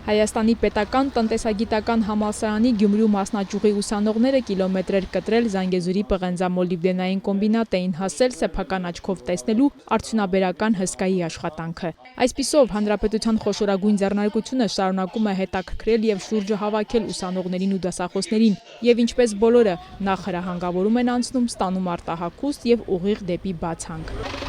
Հայաստանի պետական տնտեսագիտական համալսարանի Գյումրու մասնաճյուղի ուսանողները կիլոմետրեր կտրել Զանգեզուրի պղնձամոլիբդենային կոմբինատ էին հասել սեփական աչքով տեսնելու արդյունաբերական հսկայի աշխատանքը։ Այսպիսով հանրապետության խոշորագույն ձեռնարկությունը շարունակում է հետաքրքրել եւ շուրջը հավաքել ուսանողներին ու դասախոսներին, եւ ինչպես բոլորը նախ հրահանգավորում են անցնում, ստանում արտահագուստ եւ ուղիղ դեպի բացանք։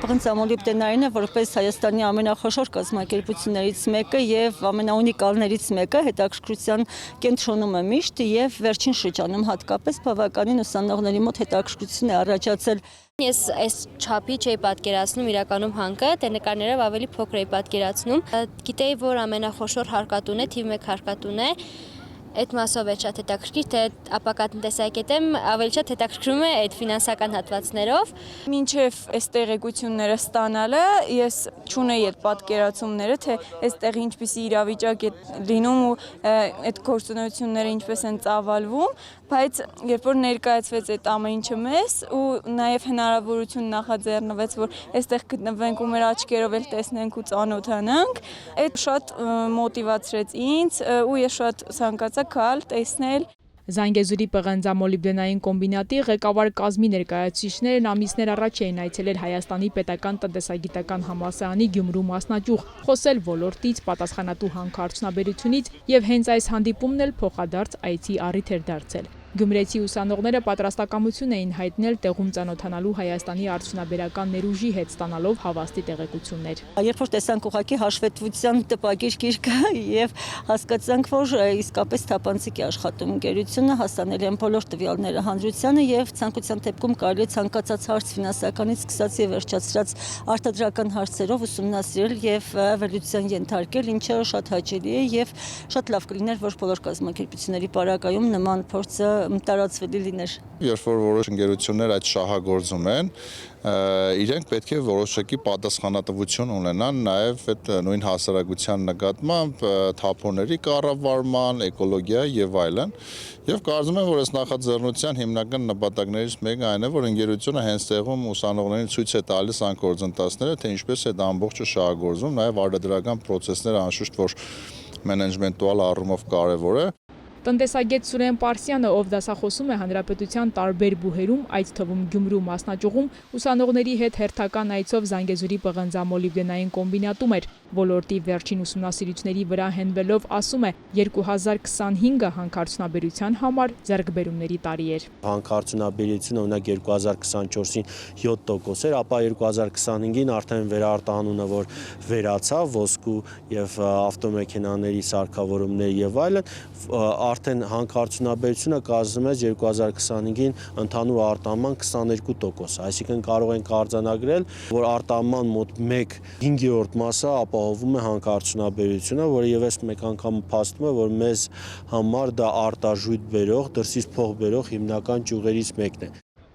Պղնձամոլիբդենայինը որպես Հայաստանի ամենախոշոր կազմակերպություններից մեկը եւ ամենաունիկալներից մեկը հետաքրքրության կենտրոնում է միշտ եւ վերջին շրջանում հատկապես բավականին ուսանողների մոտ հետաքրքրություն է առաջացել։ Ես այս չափի չէի պատկերացնում իրականում հանքը, դե նկարներով ավելի փոքր էի պատկերացնում։ Գիտեի, որ ամենախոշոր հարկատուն է, թիվ 1 հարկատուն է։ Այդ մասով է շատ հետաքրքիր, թե ապակատնտեսակետեմ ավելի շատ հետաքրքրում է այդ ֆինանսական հատվածներով։ Մինչև այս տեղեկությունները ստանալը ես չունեի այդ պատկերացումները, թե այստեղ ինչպիսի իրավիճակ է լինում ու այդ գործունեությունները ինչպես են ծավալվում, բայց երբ որ ներկայացվեց այդ ամեն ինչը մեզ ու նաև հնարավորություն նախաձեռնվեց, որ այստեղ գտնվենք ու մեր աչքերով էլ տեսնենք ու ծանոթանանք, այդ շատ մոտիվացրեց ինձ ու ես շատ ցանկացա գալ տեսնել։ Զանգեզուրի պղնձամոլիբդենային կոմբինատի ղեկավար կազմի ներկայացուցիչներն ամիսներ առաջ էին այցելել Հայաստանի պետական տնտեսագիտական համալսարանի Գյումրու մասնաճյուղ, խոսել ոլորտից, պատասխանատու հանքարդյունաբերությունից եւ հենց այս հանդիպումն էլ փոխադարձ այցի առիթ էր դարձել։ Գյումրեցի ուսանողները պատրաստակամություն էին հայտնել տեղում ծանոթանալու Հայաստանի արդյունաբերական ներուժի հետ, ստանալով հավաստի տեղեկություններ։ Երբ որ տեսանք ուղղակի հաշվետվության տպագիր գիրքը եւ հասկացանք, որ իսկապես թափանցիկ է աշխատում ընկերությունը, հասանելի են բոլոր տվյալները հանրությանը եւ ցանկության դեպքում կարելի է ցանկացած հարց ֆինանսականից սկսած եւ վերջացրած արտադրական հարցերով ուսումնասիրել եւ վերլուծության ենթարկել, ինչը շատ հաճելի է եւ շատ լավ կլիներ, որ բոլոր կազմակերպությունների պարագայում նման փորձը տարածվելի լիներ։ Երբ որ որոշ ընկերություններ այդ շահագործում են, իրենք պետք է որոշակի պատասխանատվություն ունենան նաև այդ նույն հասարակության նկատմամբ թափոնների կառավարման, էկոլոգիայի եւ այլն։ Եվ կարծում եմ, որ այս նախաձեռնության հիմնական նպատակներից մեկը այն է, որ ընկերությունը հենց տեղում ուսանողներին ցույց է տալիս այն գործընթացները, թե ինչպես է դա ամբողջը շահագործվում, նաև արտադրական process-ները անշուշտ որ մենեջմենտուալ առումով կարևոր է։ Տնտեսագետ Սուրեն Պարսյանը, ով դասախոսում է հանրապետության տարբեր բուհերում, այդ թվում Գյումրու մասնաճյուղում, ուսանողների հետ հերթական այցով Զանգեզուրի պղնձամոլիբդենային կոմբինատում էր, ոլորտի վերջին ուսումնասիրությունների վրա հենվելով ասում է, 2025-ը հանքարդյունաբերության համար ձեռքբերումների տարի էր։ Հանքարդյունաբերությունը օրինակ 2024-ին 7% էր, ապա 2025-ին արդեն վերարտահանումը որ վերացավ, ոսկու եւ ավտոմեքենաների սարքավորումներ եւ այլն, արդեն հանքարդյունաբերությունը կազմում է 2025-ին ընդհանուր արտահանման 22%, այսինքն կարող ենք արձանագրել, որ արտահանման մոտ 1/5 մասը ապահովում է հանքարդյունաբերությունը, որը եւս մեկ անգամ փաստում է, որ մեզ համար դա արտաժույթ բերող, դրսից փող բերող հիմնական ճյուղերից մեկն է։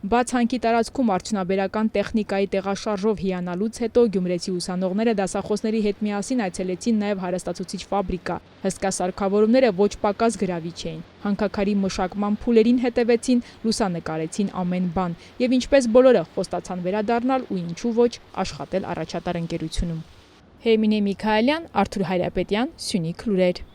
Բաց հանքի տարածքում արդյունաբերական տեխնիկայի տեղաշարժով հիանալուց հետո գյումրեցի ուսանողները դասախոսների հետ միասին այցելեցին նաև հարստացուցիչ ֆաբրիկա։ Հսկա սարքավորումները ոչ պակաս գրավիչ էին։ Հանքաքարի մշակման փուլերին հետևեցին, լուսանկարեցին ամեն բան եւ ինչպես բոլորը խոստացան վերադառնալ ու ինչու ոչ աշխատել առաջատար ընկերությունում։ Հերմինե Միքայելյան, Արթուր Հայրապետյան, Սյունիք լուրեր։